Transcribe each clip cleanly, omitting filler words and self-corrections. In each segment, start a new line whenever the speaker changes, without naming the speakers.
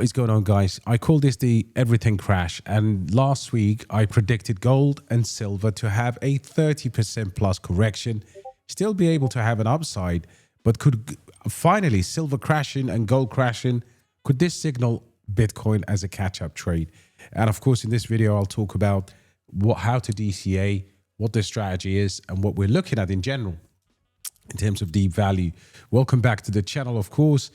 What is going on, guys? I call this the everything crash, and last week I predicted gold and silver to have a 30% plus correction, still be able to have an upside, but could finally silver crashing and gold crashing, could this signal Bitcoin as a catch-up trade? And of course, in this video, I'll talk about how to DCA, what the strategy is, and what we're looking at in general in terms of deep value. Welcome back to the channel, of course.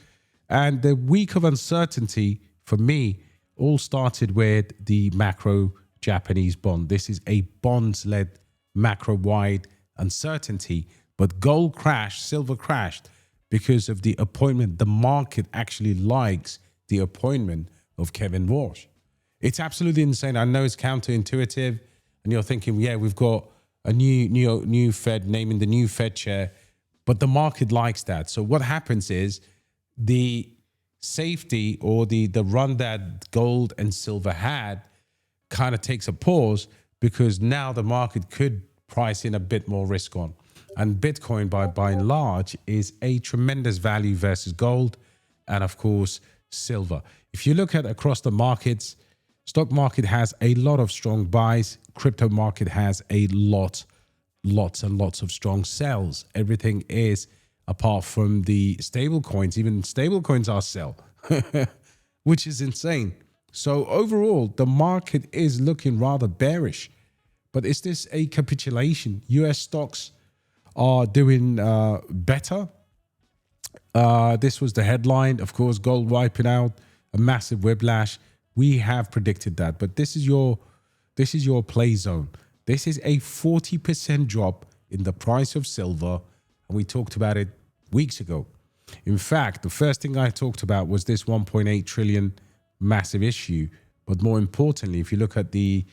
And the week of uncertainty for me all started with the macro Japanese bond. This is a bonds-led macro-wide uncertainty, but gold crashed, silver crashed because of the appointment. The market actually likes the appointment of Kevin Walsh. It's absolutely insane. I know it's counterintuitive, and you're thinking, yeah, we've got a new Fed, naming the new Fed chair, but the market likes that. So what happens is the safety or the run that gold and silver had kind of takes a pause, because now the market could price in a bit more risk on. And Bitcoin, by and large, is a tremendous value versus gold and, of course, silver. If you look at across the markets, stock market has a lot of strong buys. Crypto market has a lots and lots of strong sells. Everything is, apart from the stable coins, even stable coins are sell, which is insane. So overall, the market is looking rather bearish. But is this a capitulation? US stocks are doing better. This was the headline. Of course, gold wiping out, a massive whiplash. We have predicted that, but this is your play zone. This is a 40% drop in the price of silver, and we talked about it weeks ago. In fact, the first thing I talked about was this 1.8 trillion massive issue. But more importantly, if you look at the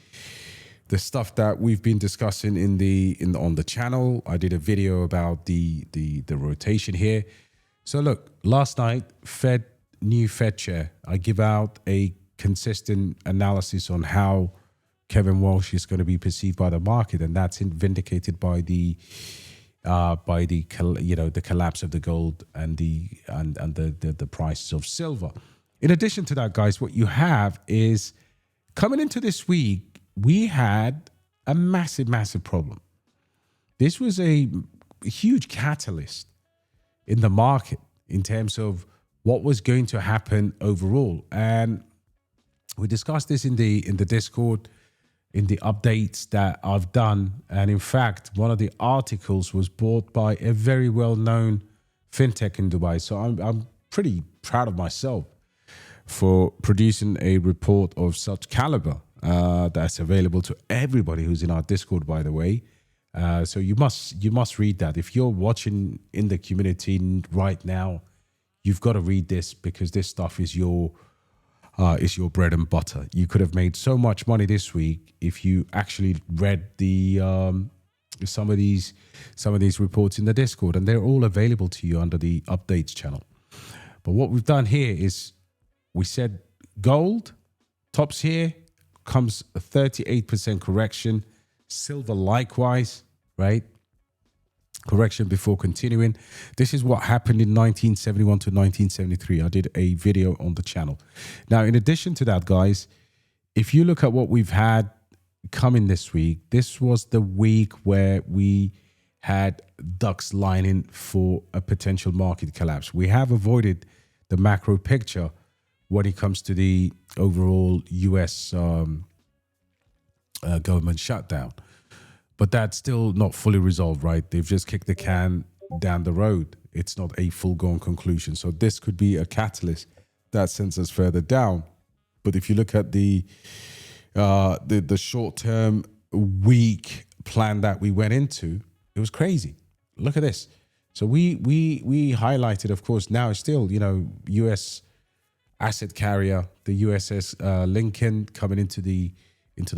stuff that we've been discussing on the channel, I did a video about the rotation here. So look, last night, new Fed chair. I give out a consistent analysis on how Kevin Walsh is going to be perceived by the market, and that's vindicated by the collapse of the gold and the prices of silver. In addition to that, guys, what you have is coming into this week, we had a massive problem. This was a huge catalyst in the market in terms of what was going to happen overall, and we discussed this in the Discord, in the updates that I've done. And in fact, one of the articles was bought by a very well-known fintech in Dubai. So I'm pretty proud of myself for producing a report of such caliber that's available to everybody who's in our Discord, by the way. So you must read that. If you're watching in the community right now, you've got to read this, because this stuff is your bread and butter. You could have made so much money this week if you actually read some of these reports in the Discord, and they're all available to you under the updates channel. But what we've done here is we said gold tops here, comes a 38% correction, silver likewise, right? Correction before continuing. This is what happened in 1971 to 1973. I did a video on the channel. Now, in addition to that, guys, if you look at what we've had coming this week, this was the week where we had ducks lining for a potential market collapse. We have avoided the macro picture when it comes to the overall US government shutdown. But that's still not fully resolved, right? They've just kicked the can down the road. It's not a full-blown conclusion. So this could be a catalyst that sends us further down. But if you look at the short-term week plan that we went into, it was crazy. Look at this. So we highlighted, of course, now it's still, U.S. asset carrier, the USS Lincoln coming into the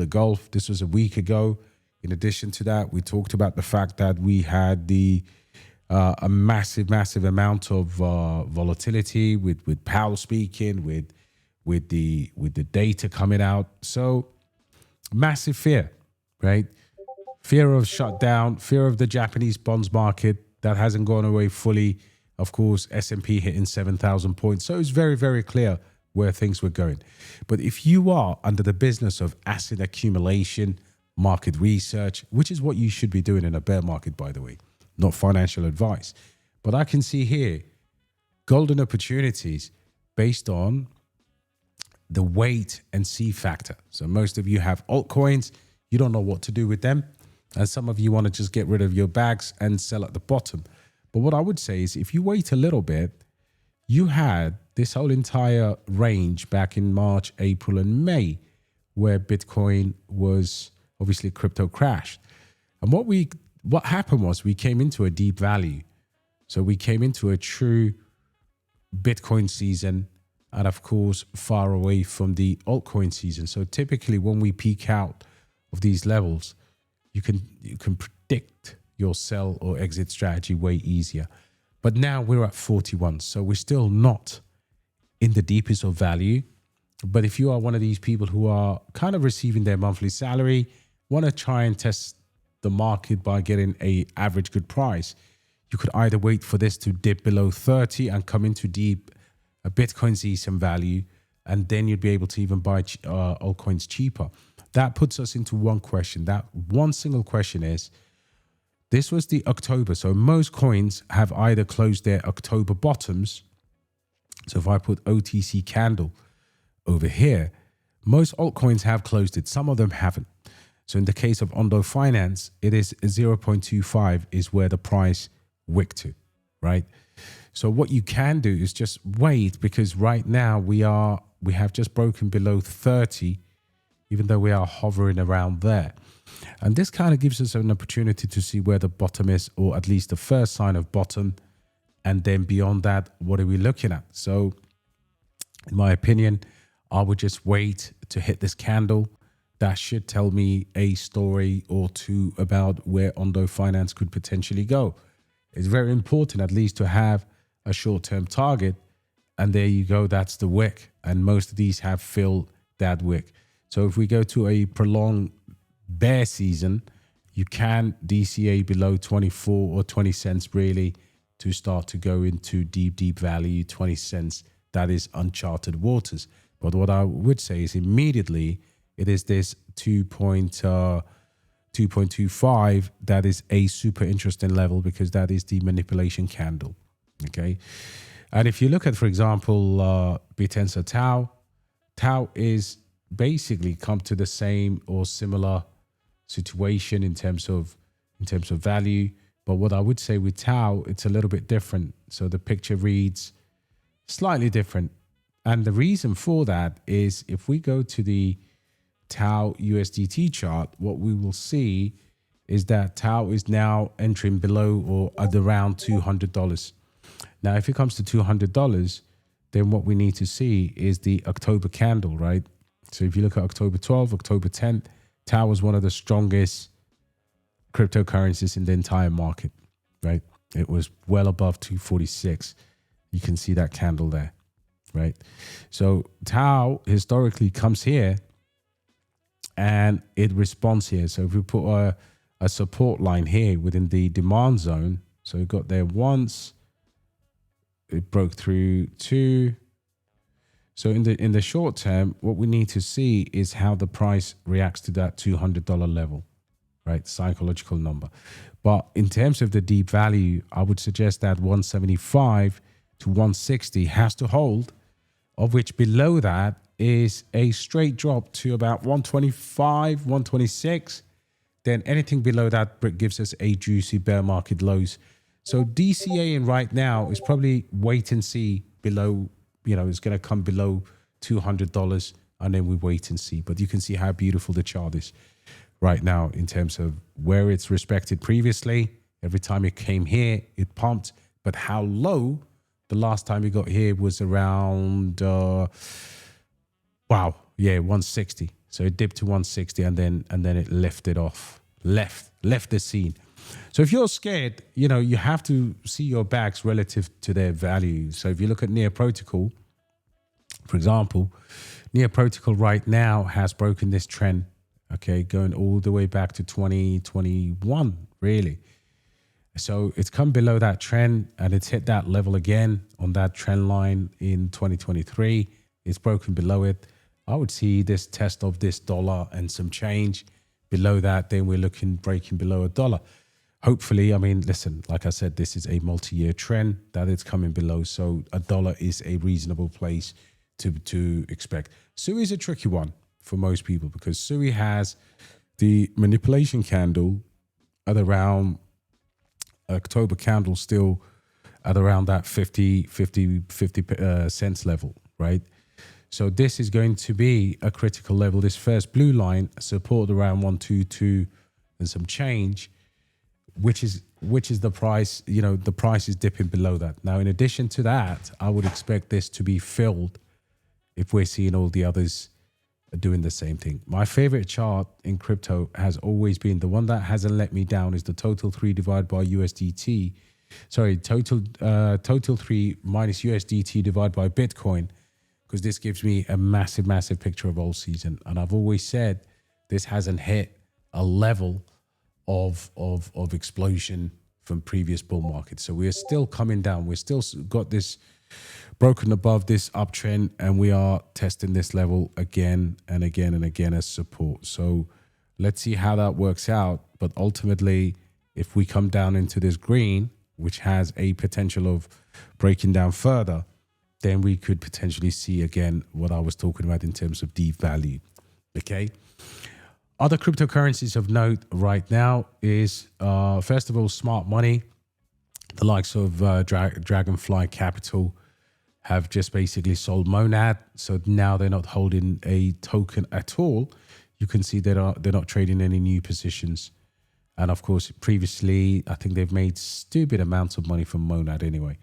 Gulf. This was a week ago. In addition to that, we talked about the fact that we had a massive amount of volatility with Powell speaking, with the data coming out. So massive fear, right? Fear of shutdown, fear of the Japanese bonds market that hasn't gone away fully. Of course, S&P hitting 7,000 points. So it's very, very clear where things were going. But if you are under the business of asset accumulation, market research, which is what you should be doing in a bear market, by the way, not financial advice. But I can see here golden opportunities based on the wait and see factor. So most of you have altcoins, you don't know what to do with them. And some of you want to just get rid of your bags and sell at the bottom. But what I would say is if you wait a little bit, you had this whole entire range back in March, April, and May, where Bitcoin was obviously crypto crashed. And what happened was we came into a deep value. So we came into a true Bitcoin season, and of course, far away from the altcoin season. So typically when we peak out of these levels, you can predict your sell or exit strategy way easier. But now we're at 41. So we're still not in the deepest of value. But if you are one of these people who are kind of receiving their monthly salary, want to try and test the market by getting a average good price, you could either wait for this to dip below 30 and come into deep Bitcoin season value, and then you'd be able to even buy altcoins cheaper. That puts us into one question. That one single question is, this was the October. So most coins have either closed their October bottoms. So if I put OTC candle over here, most altcoins have closed it. Some of them haven't. So in the case of Ondo Finance, it is 0.25 is where the price wicked to, right? So what you can do is just wait, because right now we have just broken below 30, even though we are hovering around there. And this kind of gives us an opportunity to see where the bottom is, or at least the first sign of bottom. And then beyond that, what are we looking at? So in my opinion, I would just wait to hit this candle. That should tell me a story or two about where Ondo Finance could potentially go. It's very important at least to have a short-term target. And there you go, that's the wick. And most of these have filled that wick. So if we go to a prolonged bear season, you can DCA below 24 or 20 cents really to start to go into deep value, 20 cents. That is uncharted waters. But what I would say is immediately it is this 2.25 that is a super interesting level, because that is the manipulation candle. Okay. And if you look at, for example, Bitensa Tau is basically come to the same or similar situation in terms of value. But what I would say with Tau, it's a little bit different. So the picture reads slightly different. And the reason for that is if we go to the Tau USDT chart, what we will see is that Tau is now entering below or at around $200. Now, if it comes to $200, then what we need to see is the October candle, right? So if you look at October 12th, October 10th, Tau was one of the strongest cryptocurrencies in the entire market, right? It was well above 246. You can see that candle there, right? So Tau historically comes here and it responds here. So if we put a support line here within the demand zone, so we got there once, it broke through two. So in the short term, what we need to see is how the price reacts to that $200 level, right? Psychological number. But in terms of the deep value, I would suggest that 175 to 160 has to hold, of which below that is a straight drop to about 125, 126. Then anything below that gives us a juicy bear market lows. So DCAing right now is probably wait and see below, it's going to come below $200 and then we wait and see. But you can see how beautiful the chart is right now in terms of where it's respected previously. Every time it came here, it pumped. But how low the last time it got here was around, 160. So it dipped to 160 and then it lifted off, left the scene. So if you're scared, you have to see your bags relative to their value. So if you look at Near Protocol, for example, Near Protocol right now has broken this trend, okay, going all the way back to 2021, really. So it's come below that trend and it's hit that level again on that trend line in 2023. It's broken below it. I would see this test of this dollar and some change below that. Then we're looking breaking below $1. Hopefully, I mean, listen, like I said, this is a multi-year trend that it's coming below. So $1 is a reasonable place to expect. SUI is a tricky one for most people because SUI has the manipulation candle at around October candle still at around that 50 cents level, right? So this is going to be a critical level. This first blue line support around 122 and some change, which is the price. You know, the price is dipping below that. Now, in addition to that, I would expect this to be filled if we're seeing all the others doing the same thing. My favorite chart in crypto has always been the one that hasn't let me down is the total 3 divided by USDT. Sorry, total 3 minus USDT divided by Bitcoin, because this gives me a massive picture of Altseason. And I've always said this hasn't hit a level of explosion from previous bull markets. So we're still coming down. We're still got this broken above this uptrend, and we are testing this level again and again and again as support. So let's see how that works out. But ultimately, if we come down into this green, which has a potential of breaking down further, then we could potentially see again what I was talking about in terms of deep value. Okay. Other cryptocurrencies of note right now is, first of all, smart money. The likes of Dragonfly Capital have just basically sold Monad. So now they're not holding a token at all. You can see they're not trading any new positions. And of course, previously, I think they've made stupid amounts of money from Monad anyway.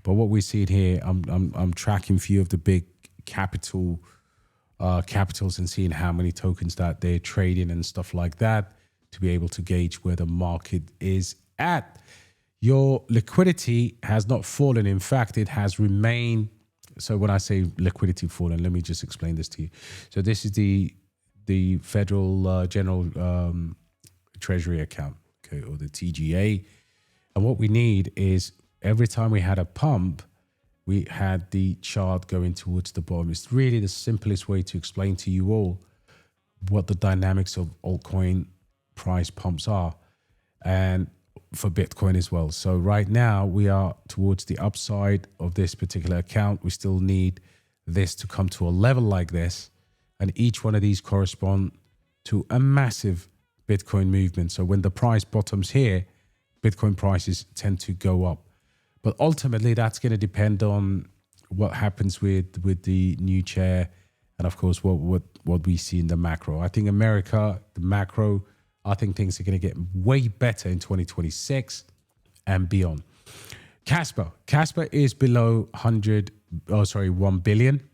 But what we see here, I'm tracking a few of the big capitals and seeing how many tokens that they're trading and stuff like that to be able to gauge where the market is at. Your liquidity has not fallen. In fact, it has remained. So when I say liquidity fallen, let me just explain this to you. So this is the Federal General Treasury account, okay, or the TGA. And what we need is every time we had a pump, we had the chart going towards the bottom. It's really the simplest way to explain to you all what the dynamics of altcoin price pumps are, and for Bitcoin as well. So right now we are towards the upside of this particular account. We still need this to come to a level like this, and each one of these correspond to a massive Bitcoin movement. So when the price bottoms here, Bitcoin prices tend to go up. But ultimately, that's going to depend on what happens with the new chair, and of course, what we see in the macro. I think America, the macro, I think things are going to get way better in 2026 and beyond. Kaspa is below 1 billion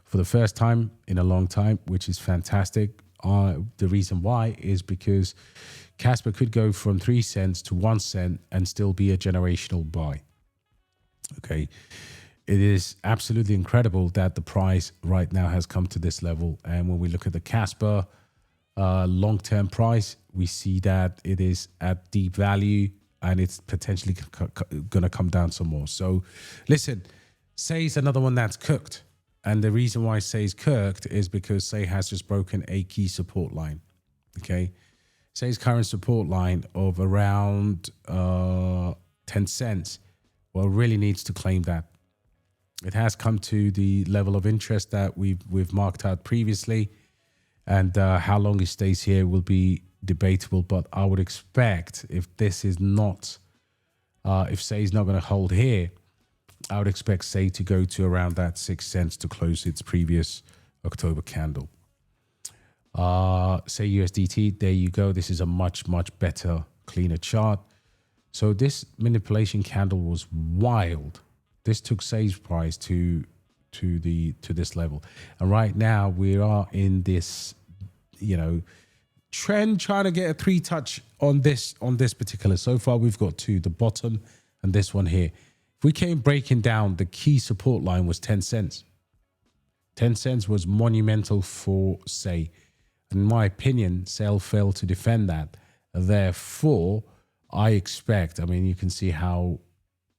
for the first time in a long time, which is fantastic. The reason why is because Kaspa could go from 3 cents to 1 cent and still be a generational buy. Okay. It is absolutely incredible that the price right now has come to this level. And when we look at the Kaspa long-term price, we see that it is at deep value and it's potentially going to come down some more. So listen, Say is another one that's cooked. And the reason why Say is cooked is because Say has just broken a key support line. Okay. Say's current support line of around 10 cents, well, really needs to claim that. It has come to the level of interest that we've marked out previously, and how long it stays here will be debatable. But I would expect if this is not, if Say is not going to hold here, I would expect Say to go to around that 6 cents to close its previous October candle. Say USDT, there you go. This is a much better, cleaner chart. So this manipulation candle was wild. This took Say's price to this level, and right now we are in this, trend trying to get a 3 touch on this particular. So far we've got 2, the bottom and this one here. If we came breaking down, the key support line was 10 cents. 10 cents was monumental for Say. In my opinion, Say failed to defend that. Therefore, I expect, you can see how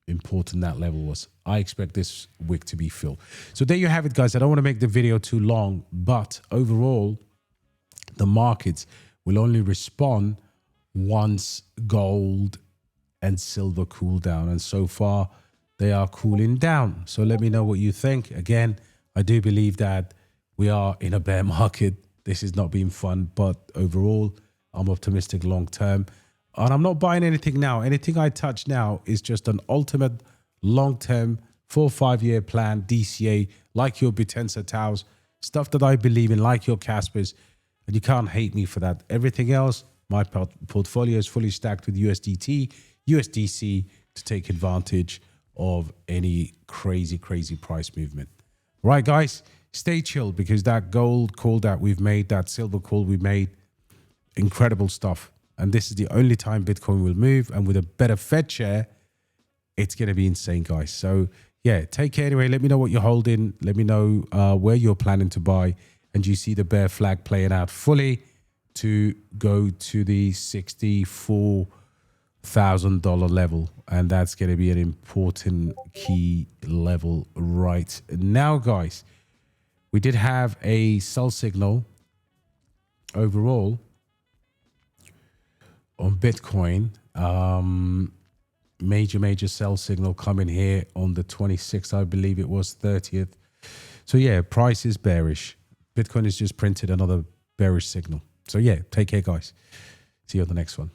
important that level was. I expect this wick to be filled. So there you have it, guys. I don't want to make the video too long, but overall, the markets will only respond once gold and silver cool down. And so far, they are cooling down. So let me know what you think. Again, I do believe that we are in a bear market. This has not been fun, but overall, I'm optimistic long term. And I'm not buying anything now. Anything I touch now is just an ultimate long-term 4 or 5 year plan, DCA, like your Bitensa Taos, stuff that I believe in, like your Kaspers. And you can't hate me for that. Everything else, my portfolio is fully stacked with USDT, USDC to take advantage of any crazy price movement. Right, guys, stay chilled because that gold call that we've made, that silver call we made, incredible stuff. And this is the only time Bitcoin will move. And with a better Fed chair, it's going to be insane, guys. So, yeah, take care anyway. Let me know what you're holding. Let me know where you're planning to buy. And you see the bear flag playing out fully to go to the $64,000 level. And that's going to be an important key level right now, guys. We did have a sell signal overall on Bitcoin. Major sell signal coming here on the 26th, I believe it was 30th. So yeah, price is bearish. Bitcoin has just printed another bearish signal. So yeah, take care, guys. See you on the next one.